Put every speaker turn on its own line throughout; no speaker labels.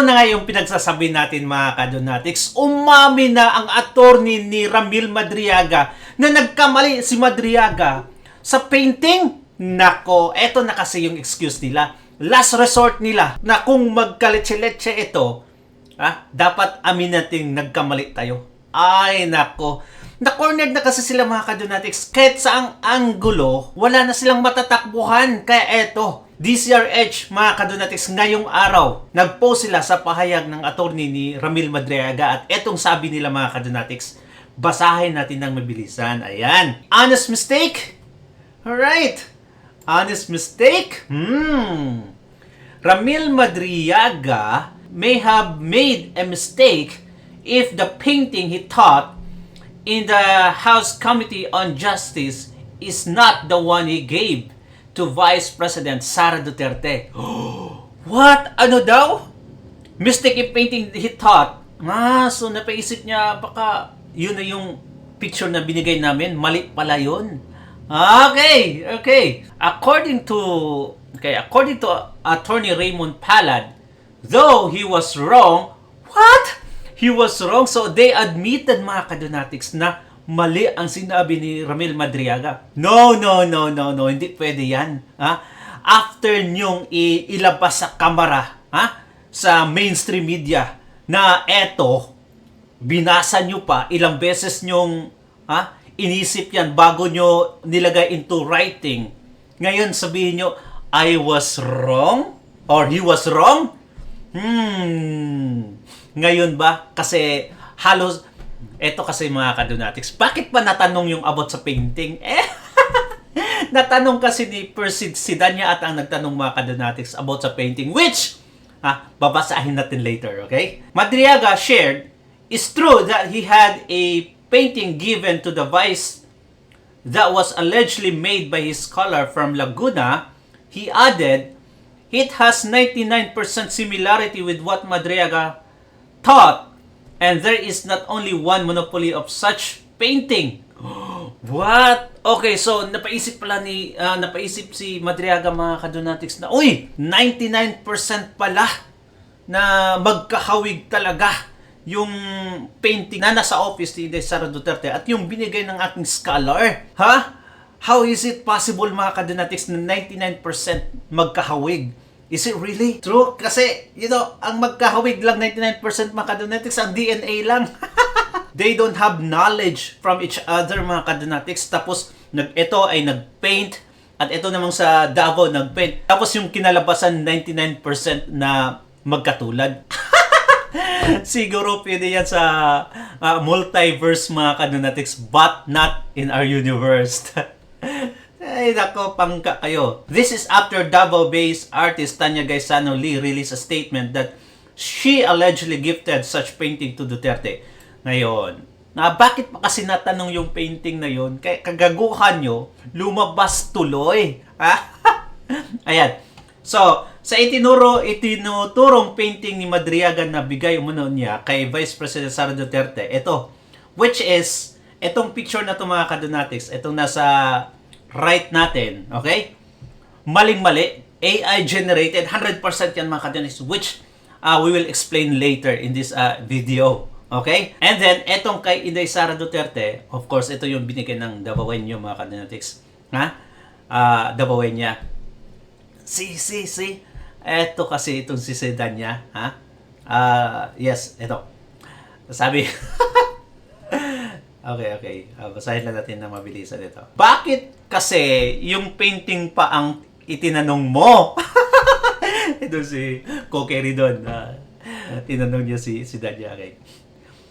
na nga yung pinagsasabi natin mga kadonatics. Umami na ang attorney ni Ramil Madriaga na nagkamali si Madriaga sa painting. Nako, eto na kasi yung excuse nila. Last resort nila na kung magkaletse-letse ito, dapat amin nating nagkamali tayo. Ay nako. Na-cornered na kasi sila mga kadonatics. Kahit saang anggulo, wala na silang matatakbuhan. Kaya eto, DCRH mga kadonatics ngayong araw, nag-post sila sa pahayag ng attorney ni Ramil Madriaga at etong sabi nila mga kadonatics, basahin natin ng mabilisan. Ayan. Honest mistake? Alright. Honest mistake? Ramil Madriaga may have made a mistake if the painting he taught in the House Committee on Justice is not the one he gave to Vice President Sara Duterte. What? Ano daw? Mistake if painting he taught. So napaisip niya baka yun na yung picture na binigay namin. Mali pala yun. Okay. According to Attorney Raymond Palad, though he was wrong, what? He was wrong. So they admitted mga kadonatics na mali ang sinabi ni Ramil Madriaga. No. Hindi pwede yan. After nyong ilabas sa kamera, sa mainstream media, na eto, binasa nyo pa, ilang beses nyong inisip yan bago nyo nilagay into writing. Ngayon sabihin nyo, I was wrong? Or he was wrong? Ngayon ba? Kasi halos, eto kasi mga kadonatics, bakit pa natanong yung about sa painting? Natanong kasi ni Persid Sidanya at ang nagtanong mga kadonatics about sa painting, which, babasahin natin later, okay? Madriaga shared, it's true that he had a painting given to the vice that was allegedly made by his scholar from Laguna. He added, it has 99% similarity with what Madriaga taught, and there is not only one monopoly of such painting. What? Okay, so napaisip si Madriaga mga kadonatics na, 99% pala na magkahawig talaga yung painting na nasa office ni Sara Duterte at yung binigay ng aking scholar. How is it possible mga kadonatics na 99% magkahawig? Is it really true? Kasi, ang magkahawig lang 99% mga kadonatics, ang DNA lang. They don't have knowledge from each other mga kadonatics. Tapos, ito ay nag-paint at ito namang sa Davao nag-paint. Tapos yung kinalabasan 99% na magkatulad. Siguro pwede yan sa multiverse mga kadonatics, but not in our universe. Ay nako, pangka kayo. This is after Davao-based artist Tanya Gaisano Lee released a statement that she allegedly gifted such painting to Duterte. Ngayon, bakit pa kasi natanong yung painting na yun? Kaya kagaguhan nyo, lumabas tuloy. Ayan. So, sa itinuturong painting ni Madriaga na bigay umano niya kay Vice President Sara Duterte, ito, which is, itong picture na ito mga kadonatics, itong nasa right natin, okay? Maling-mali, AI generated, 100% yan mga kadonatics, which we will explain later in this video, okay? And then, itong kay Inday Sara Duterte, of course, ito yung binigay ng Davaoenyo mga kadonatics, Davaoenyo. See. Eto kasi itong si Sedanya, yes, ito. Sabi, okay. Basahin lang natin na mabilisan ito. Bakit kasi yung painting pa ang itinanong mo? Ito si Kokeri doon. Tinanong niya si Danya. Okay.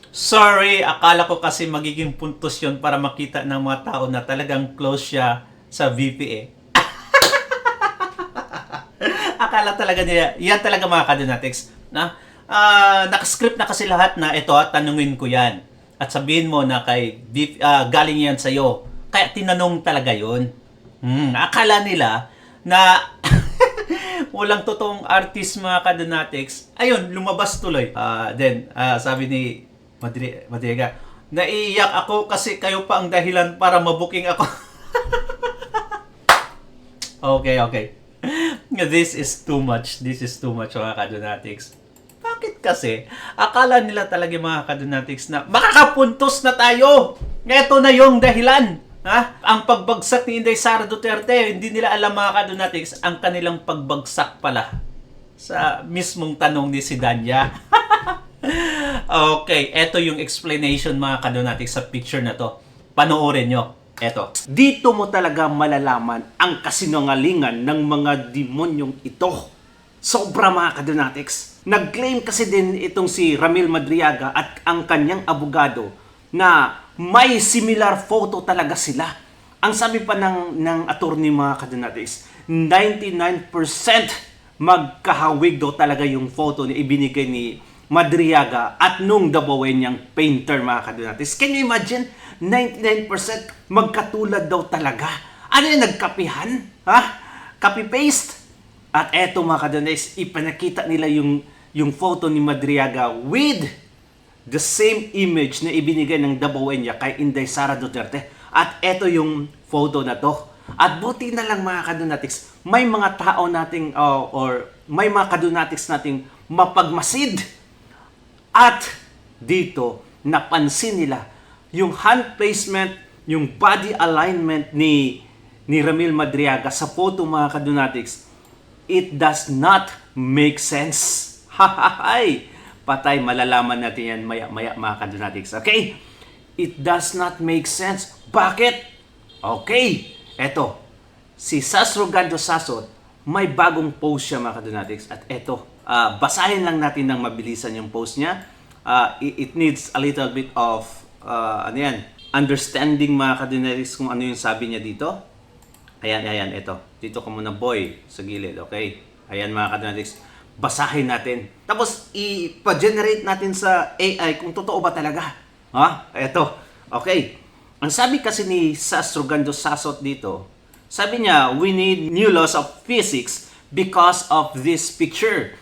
Sorry, akala ko kasi magiging puntos yun para makita ng mga tao na talagang close siya sa VP Akala talaga niya, yan talaga mga kadonatics, nakascript na kasi lahat na ito, tanungin ko yan. At sabihin mo na galing yan sa'yo. Kaya tinanong talaga yun. Akala nila na walang totoong artist mga kadonatics. Ayun, lumabas tuloy. Then, sabi ni Madriaga, naiiyak ako kasi kayo pa ang dahilan para mabuking ako. Okay. This is too much mga kadonatics. Bakit kasi? Akala nila talaga mga kadonatics na makakapuntos na tayo. Ito na yung dahilan. Ha? Ang pagbagsak ni Inday Sara Duterte, hindi nila alam mga kadonatics, ang kanilang pagbagsak pala sa mismong tanong ni si Danya. Okay, ito yung explanation mga kadonatics sa picture na to. Panoorin nyo. Eto.
Dito mo talaga malalaman ang kasinungalingan ng mga demonyong ito. Sobra mga kadonatics. Nag-claim kasi din itong si Ramil Madriaga at ang kanyang abogado na may similar photo talaga sila. Ang sabi pa ng attorney mga kadonatics, 99% magkahawig daw talaga yung photo na ibinigay ni Madriaga at nung Dabawenyang painter mga kadonatics. Can you imagine? 99% magkatulad daw talaga. Ano yung nagkapihan? Ha? Copy-paste? At eto mga kadonatics, ipanakita nila yung photo ni Madriaga with the same image na ibinigay ng Dabawenya kay Inday Sara Duterte. At eto yung photo na to. At buti na lang mga kadonatics, may mga tao nating or may mga kadonatics nating mapagmasid. At dito, napansin nila yung hand placement, yung body alignment ni Ramil Madriaga sa photo mga kadonatics. It does not make sense. Hahahay! Patay, malalaman natin yan maya-maya mga kadonatics. Okay? It does not make sense. Bakit? Okay. Eto. Si Sasrogando Sasot, may bagong post siya mga kadonatics. At eto, basahin lang natin ng mabilisan yung post niya. It needs a little bit of, understanding mga kadonatics kung ano yung sabi niya dito. Ayan, eto. Dito ka muna boy, sa gilid, okay? Ayan mga kadonatics. Basahin natin. Tapos, ipa-generate natin sa AI kung totoo ba talaga. Ha? Eto. Okay. Ang sabi kasi ni Sasrogando Sasot dito, sabi niya, we need new laws of physics because of this picture.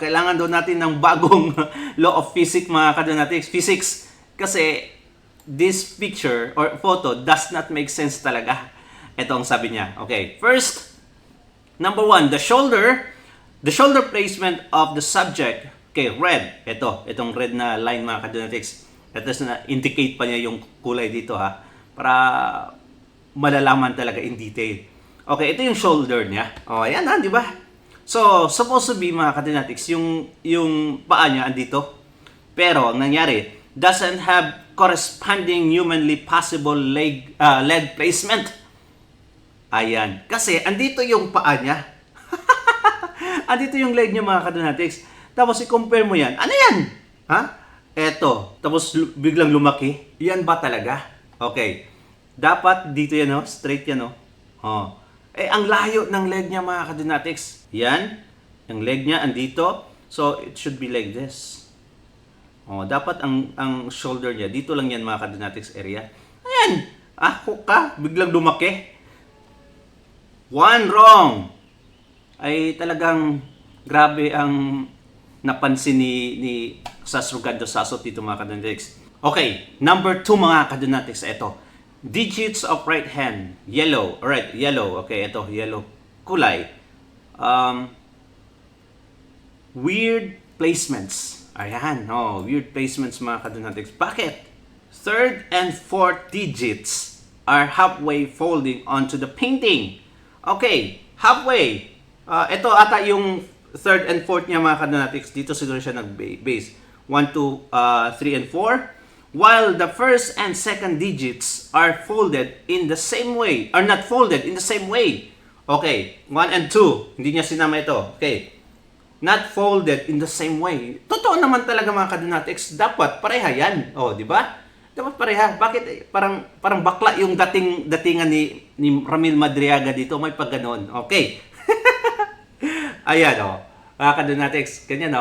Kailangan daw natin ng bagong law of physics mga kadonatics. Physics. Kasi, this picture or photo does not make sense talaga. Ito ang sabi niya. Okay. First, number one, the shoulder placement of the subject. Okay, red. Itong red na line mga kadonatics. Ito na indicate pa niya yung kulay dito ha. Para malalaman talaga in detail. Okay, ito yung shoulder niya. Ayan ha, di ba? So, supposed to be mga kadonatics, yung paa niya andito. Pero, ang nangyari, doesn't have corresponding humanly possible leg placement. Ayan. Kasi, andito yung paa niya. Andito yung leg niya mga kadonatics. Tapos, i-compare mo yan. Ano yan? Ha? Eto. Tapos, biglang lumaki. Yan ba talaga? Okay. Dapat dito yan, straight yan, ang layo ng leg niya mga kadonatics. Yan. Yung leg niya andito. So, it should be like this. Dapat ang shoulder niya, dito lang yan mga kadonatics area. Ayan. Hook ka. Biglang lumaki. One wrong. Ay talagang grabe ang napansin ni Sasrogando Sasot dito mga kadonatics. Okay. Number 2 mga kadonatics. Ito. Digits of right hand. Yellow. Alright, yellow. Okay, ito, yellow. Kulay. Weird placements. Ayan, weird placements mga kadonatics. Bakit? Third and fourth digits are halfway folding onto the painting. Okay, halfway. Ito ata yung third and fourth niya mga kadonatics. Dito siguro siya nag-base. 1, 2, 3, and 4. While the first and second digits are folded in the same way, are not folded in the same way. Okay, 1 and 2. Hindi niya sinama ito. Okay. Not folded in the same way. Totoo naman talaga mga kadonatics. Dapat pareha yan. Di ba? Dapat pareha. Bakit parang bakla yung datingan ni Ramil Madriaga dito? May pag ganon. Okay. Ayan, mga kadonatics. Ganyan,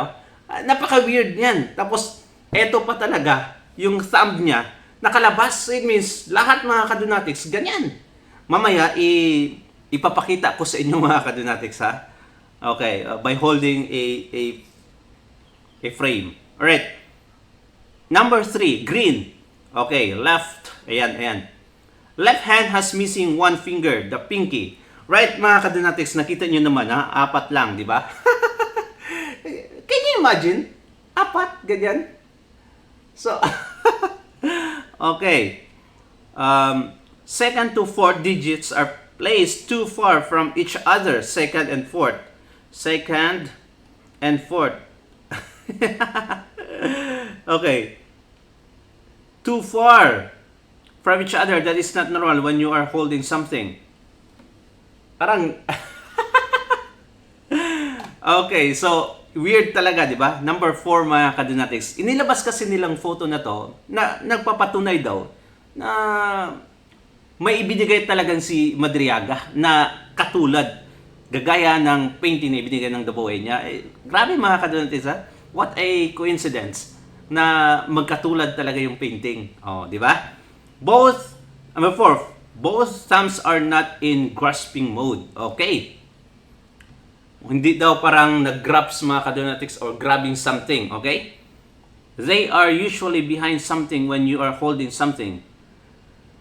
napaka-weird niyan. Tapos, eto pa talaga. Yung thumb niya, nakalabas. It means, lahat mga kadonatics, ganyan. Mamaya, ipapakita ko sa inyo mga kadonatics, ha? Okay, by holding a frame. Alright. Number 3, green. Okay, left. Ayan. Left hand has missing one finger, the pinky. Right, mga kadonatics, nakita nyo naman, ha? 4 lang, di ba? imagine? Apat, ganyan. So, okay. Second to fourth digits are placed too far from each other. Second and fourth. Second and fourth. Okay. Too far from each other. That is not normal when you are holding something. Parang... Okay, so weird talaga, di ba? Number 4, mga kadonatics. Inilabas kasi nilang photo na to na nagpapatunay daw na may ibinigay talagang si Madriaga na katulad gagaya ng painting na ibinigay ng The Bohemia. Grabe, mga kadonatics, ha? What a coincidence na magkatulad talaga yung painting. Oh, di ba? Both thumbs are not in grasping mode. Okay. Hindi daw parang nag-grabs, mga kadonatics, or grabbing something, okay? They are usually behind something when you are holding something.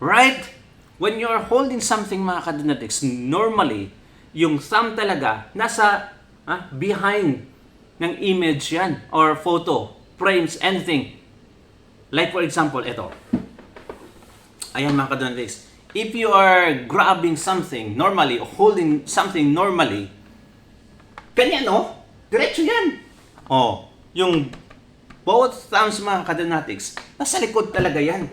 Right? When you are holding something, mga kadonatics, normally, yung thumb talaga nasa behind ng image yan, or photo, frames, anything. Like for example, ito. Ayan, mga kadonatics. If you are grabbing something normally, or holding something normally, ganyan, no? Diretso yan. Oh, yung both thumbs, mga kadonatics, nasa likod talaga yan.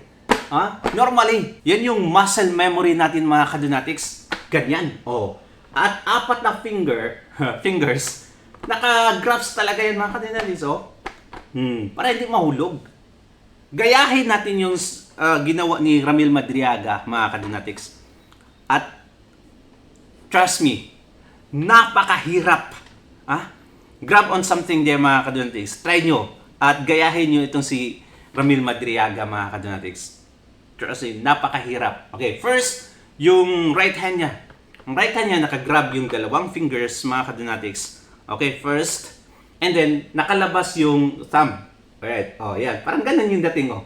Normally, yan yung muscle memory natin, mga kadonatics. Ganyan. Oh. At apat na fingers, naka-grasp talaga yan, mga kadonatics, oh. Para hindi mahulog. Gayahin natin yung ginawa ni Ramil Madriaga, mga kadonatics. At trust me, napakahirap. Grab on something there, mga kadonatics. Try nyo at gayahin nyo itong si Ramil Madriaga, mga kadonatics. Kasi napakahirap. Okay, first, yung right hand niya. Ang right hand niya, nakagrab yung dalawang fingers, mga kadonatics. Okay, first. And then, nakalabas yung thumb. Alright, oh, yan. Parang ganun yung dating, oh.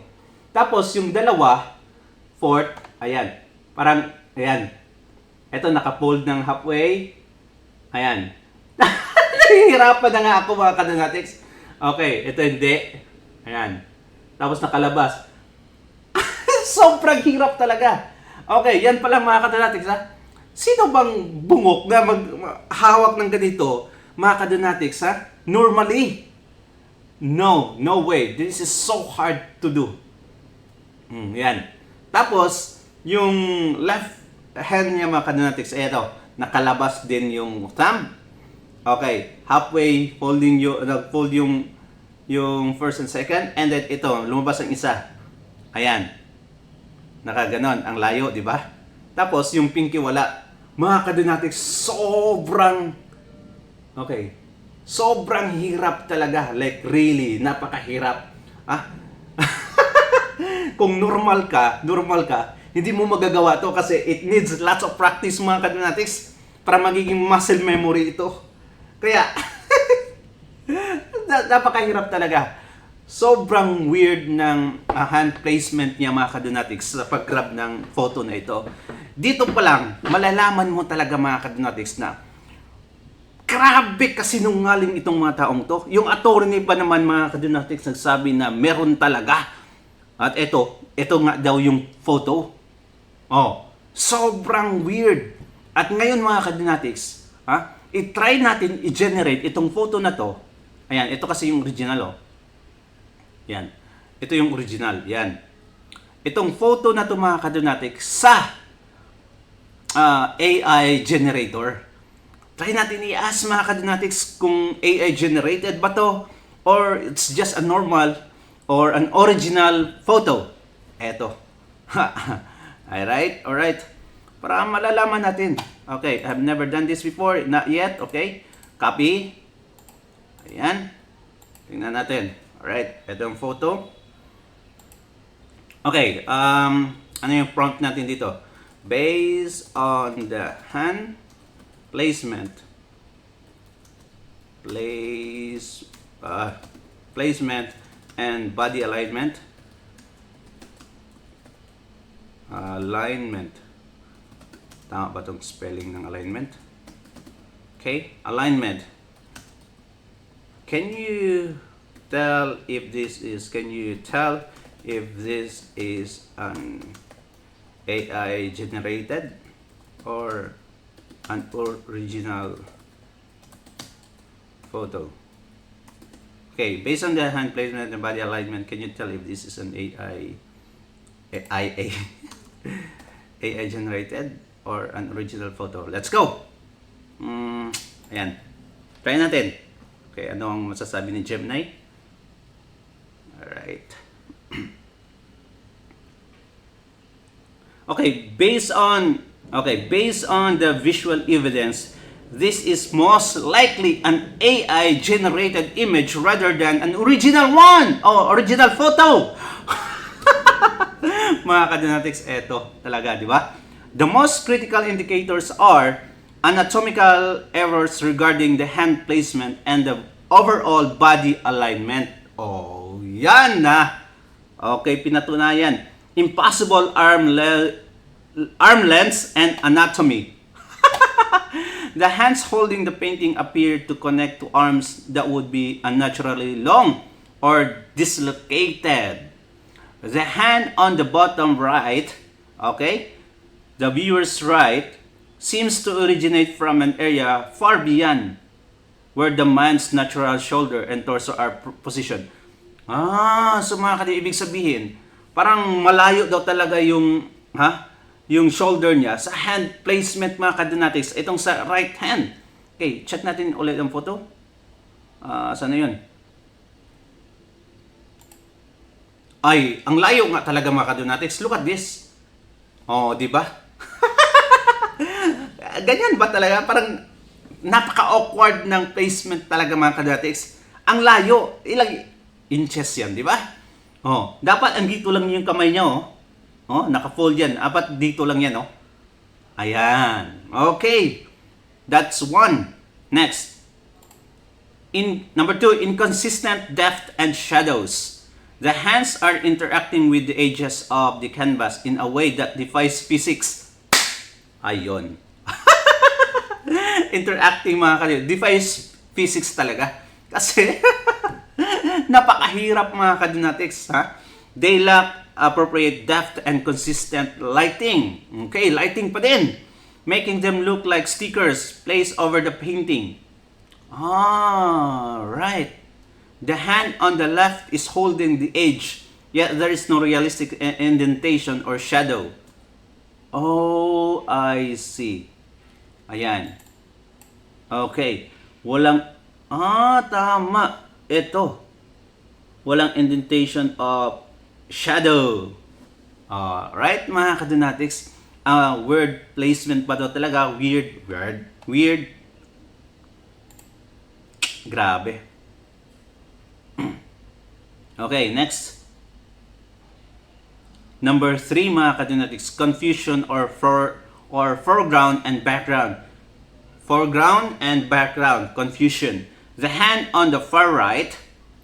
Tapos, yung dalawa, fourth, ayan. Parang, ayan. Ito, nakafold ng halfway. Ayan. Nahihirapan na nga ako, mga kadonatics. Okay, ito hindi. Ayan. Tapos nakalabas. Sobrang hirap talaga. Okay, yan pala, mga kadonatics, ha? Sino bang bungok na maghawak ng ganito, mga kadonatics, ha? Normally. No way. This is so hard to do. Yan. Tapos, yung left hand niya, mga kadonatics, eto, nakalabas din yung thumb. Okay, halfway fold yung first and second, and then ito, lumabas ang isa. Ayan. Nakaganon, ang layo, di ba? Tapos yung pinky wala. Mga kadonatics, sobrang hirap talaga. Like really, napakahirap. Kung normal ka, hindi mo magagawa to kasi it needs lots of practice, mga kadonatics, para magiging muscle memory ito. Kaya, napakahirap talaga. Sobrang weird ng hand placement niya, mga kadonatics, sa pag-grab ng photo na ito. Dito pa lang, malalaman mo talaga, mga kadonatics, na grabe kasinungaling itong mga taong to. Yung attorney pa naman, mga kadonatics, nagsabi na meron talaga. At ito nga daw yung photo. Oh, sobrang weird. At ngayon, mga kadonatics, i-try natin i-generate itong photo na to. Ayan, ito kasi yung original, oh. Yan. Ito yung original. Yan. Itong photo na to, mga kadonatics, sa AI generator. Try natin i-ask, mga kadonatics, kung AI generated ba to or it's just a normal or an original photo. Eto. Alright. Para malalaman natin. Okay, I've never done this before. Not yet. Okay. Copy. Ayan. Tingnan natin. Alright, ito yung photo. Okay, ano yung prompt natin dito? Based on the hand placement, placement and body alignment, tama ba itong spelling ng alignment? Okay, alignment. Can you tell if this is, can you tell if this is an AI generated or an original photo? Okay, based on the hand placement and body alignment, can you tell if this is an AI generated or an original photo? Let's go! Ayan. Try natin. Okay, ano ang masasabi ni Gemini? Alright. Based on the visual evidence, this is most likely an AI generated image rather than an original one or original photo. Mga kadonatics, eto talaga, di ba? The most critical indicators are anatomical errors regarding the hand placement and the overall body alignment. Oh, yan na. Okay, pinatunayan. Impossible arm lengths and anatomy. The hands holding the painting appear to connect to arms that would be unnaturally long or dislocated. The hand on the bottom right, okay, the viewer's right, seems to originate from an area far beyond where the man's natural shoulder and torso are positioned. So mga kadi, ibig sabihin, parang malayo daw talaga yung shoulder niya sa hand placement, mga kadonatics, itong sa right hand. Okay, check natin ulit ang photo. Saan na yun? Ay, ang layo nga talaga, mga kadonatics. Look at this. Oh, di ba? Ganyan ba talaga? Parang napaka-awkward ng placement talaga, mga kadonatics. Ang layo. Ilang inches yan, di ba? Oh, dapat ang dito lang yung kamay niya, oh. Oh, naka-fold yan. Apat dito lang yan, oh. Ayan. Okay. That's one. Next. Number 2, inconsistent depth and shadows. The hands are interacting with the edges of the canvas in a way that defies physics. Ayun. Interacting, mga kalyo. Defies physics talaga. Kasi, napakahirap, mga kadonatics, ha? They lack appropriate depth and consistent lighting. Okay, lighting pa din. Making them look like stickers placed over the painting. Right. The hand on the left is holding the edge, yet there is no realistic indentation or shadow. Oh, I see. Ayan. Okay. Tama. Ito. Walang indentation of shadow. Right, mga kadonatics? Word placement pa daw talaga. Weird. Grabe. Okay, next. Number 3, mga kadonatics, confusion or foreground and background. Foreground and background confusion. The hand on the far right,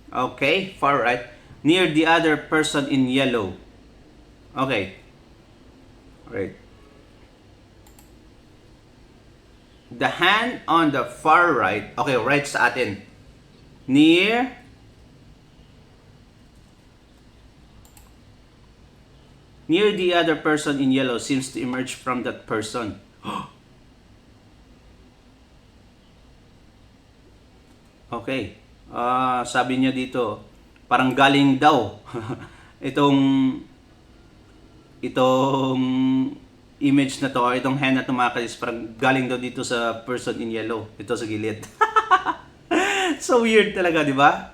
okay, far right, near the other person in yellow. Okay. Right. The hand on the far right, okay, right sa atin. Near the other person in yellow seems to emerge from that person. Okay. Sabi niya dito, parang galing daw itong image na to, or itong hand na to, mga kalis, parang galing daw dito sa person in yellow. Ito sa gilid. So weird talaga, di ba?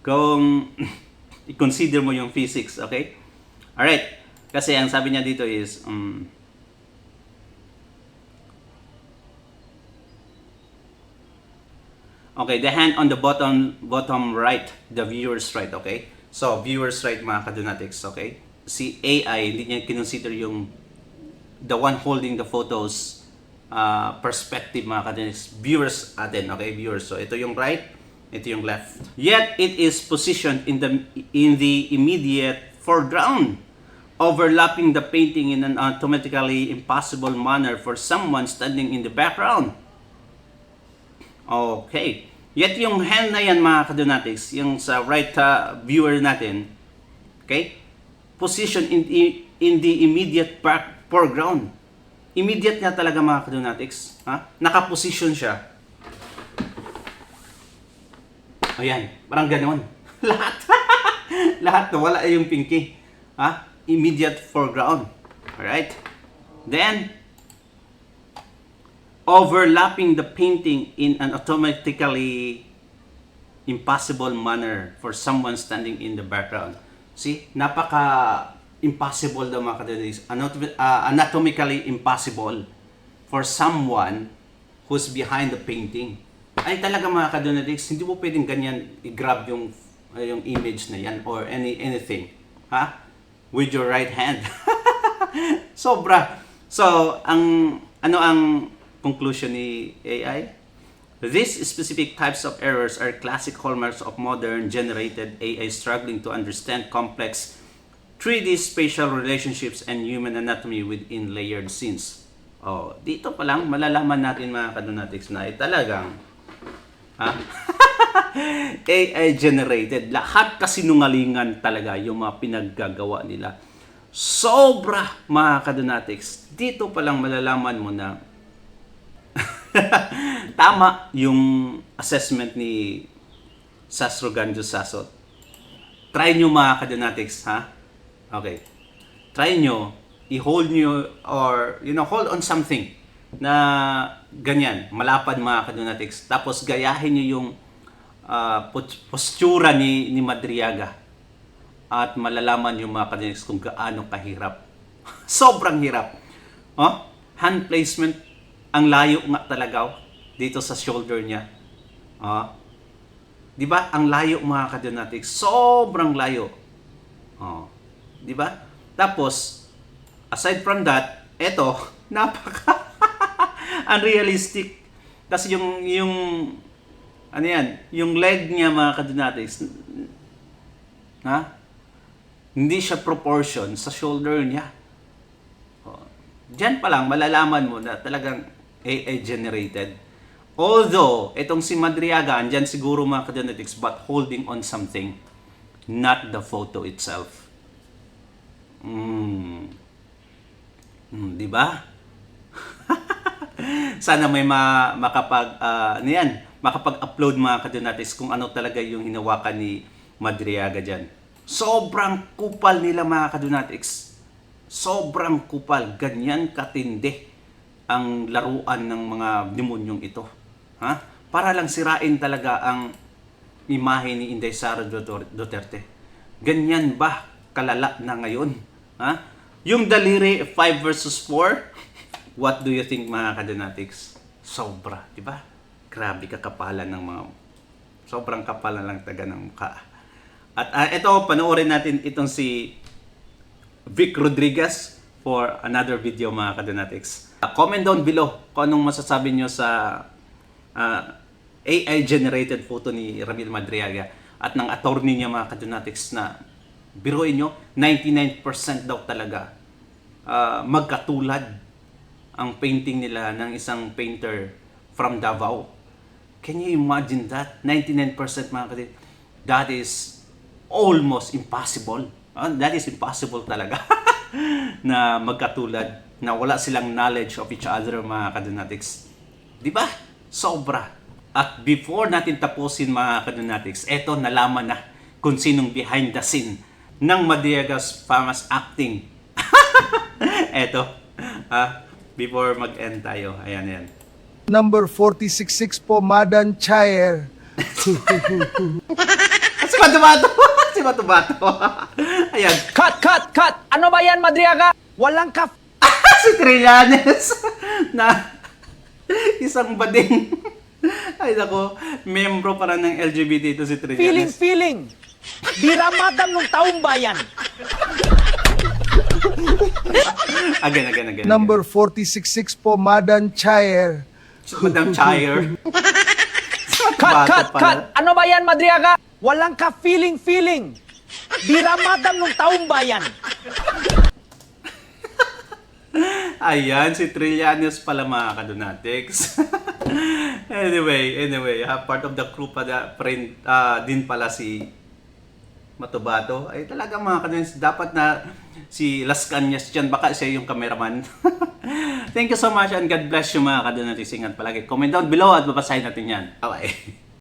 Kung i-consider mo yung physics, okay? Alright. Kasi ang sabi niya dito is, okay, the hand on the bottom right, the viewer's right, okay? So, viewer's right, mga kadonatics, okay? Si AI, hindi niya kinonsider yung the one holding the photos perspective, mga kadonatics. Viewers atin, okay? Viewers. So, ito yung right, ito yung left. Yet, it is positioned in the immediate foreground, overlapping the painting in an automatically impossible manner for someone standing in the background. Okay. Yet yung hand na yan mga kadonatics, yung sa right viewer natin, okay? Position in the immediate foreground. Immediate nga talaga mga kadonatics. Ha? Nakaposition siya. Ayan, parang ganon. Lahat. Lahat na wala yung pinky. Ha? Immediate foreground. Alright? Then, overlapping the painting in an automatically impossible manner for someone standing in the background. See? Impossible daw mga kadonatics. Anatomically impossible for someone who's behind the painting. Ay talaga mga kadonatics, hindi mo pwedeng ganyan i-grab yung image na yan or anything. Ha? With your right hand. Sobra. So, ang conclusion ni AI? These specific types of errors are classic hallmarks of modern generated AI struggling to understand complex 3D spatial relationships and human anatomy within layered scenes. Oh, dito pa lang malalaman natin mga kadonatics na talagang AI generated. Lahat kasinungalingan talaga yung mga pinaggagawa nila. Sobra mga kadonatics. Dito pa lang malalaman mo na tama yung assessment ni Sastrogan Sasot. Try nyo mga kadonatics, ha? Okay. Try nyo, i-hold nyo, or, hold on something na ganyan, malapad mga kadonatics. Tapos gayahin nyo yung postura ni Madriaga. At malalaman yung mga kadonatics kung gaano kahirap. Sobrang hirap. Oh? Hand placement, ang layo nga talaga dito sa shoulder niya. Di ba? Ang layo mga kadonatics. Sobrang layo. Di ba? Tapos, aside from that, eto, napaka unrealistic. Kasi yung leg niya mga kadonatics, hindi siya proportion sa shoulder niya. Diyan pa lang malalaman mo na talagang AI generated. Although, itong si Madriaga, andyan siguro mga kadonatics, but holding on something, not the photo itself. Di ba? Sana may makapag-upload mga kadonatics kung ano talaga yung hinawakan ni Madriaga dyan. Sobrang kupal nila mga kadonatics. Sobrang kupal. Ganyan katindi ang laruan ng mga demonyong ito. Ha? Para lang sirain talaga ang imahe ni Inday Sara Duterte. Ganyan ba kalala na ngayon? Ha? Yung daliri 5 versus 4, what do you think mga kadonatics? Sobra, di ba? Grabe kakapalan ng mga, sobrang kapalan lang taga ng mukha. At ito, panoorin natin itong si Vic Rodriguez for another video mga kadonatics. Comment down below kung anong masasabi nyo sa AI generated photo ni Ramil Madriaga at ng attorney niya mga kadonatics na biruin nyo, 99% daw talaga magkatulad ang painting nila ng isang painter from Davao. Can you imagine that? 99% mga kadonatics. That is almost impossible. That is impossible talaga na magkatulad, na wala silang knowledge of each other mga kadonatics. Di ba? Sobra. At before natin tapusin mga kadonatics, eto nalaman na kung sinong behind the scene ng Madriaga's famous acting. Eto. Before mag-end tayo. Ayan.
Number 466 po, Madan Chair.
Si Matubato. Si Matubato. Ayan.
Cut! Ano ba yan, Madriaga? Walang
Si Trillanes na isang bading. Ay nako, membro para ng LGBT ito si Trillanes.
feeling. Diramatan ng taong bayan.
Again.
Number 466 po, Madan Chair.
Si Madam Chair.
Cut! Ano ba yan, Madriaga? Walang feeling. Diramatan ng taong bayan.
Ayan, si Trillanes pala mga kadonatics. Anyway, part of the crew pa friend din pala si Matubato. Ay talaga mga kadunatics, dapat na si Las Cañas dyan, baka siya yung cameraman. Thank you so much and God bless you mga kadunatics. Ingat palagi. Comment down below at babasahin natin yan. Bye-bye.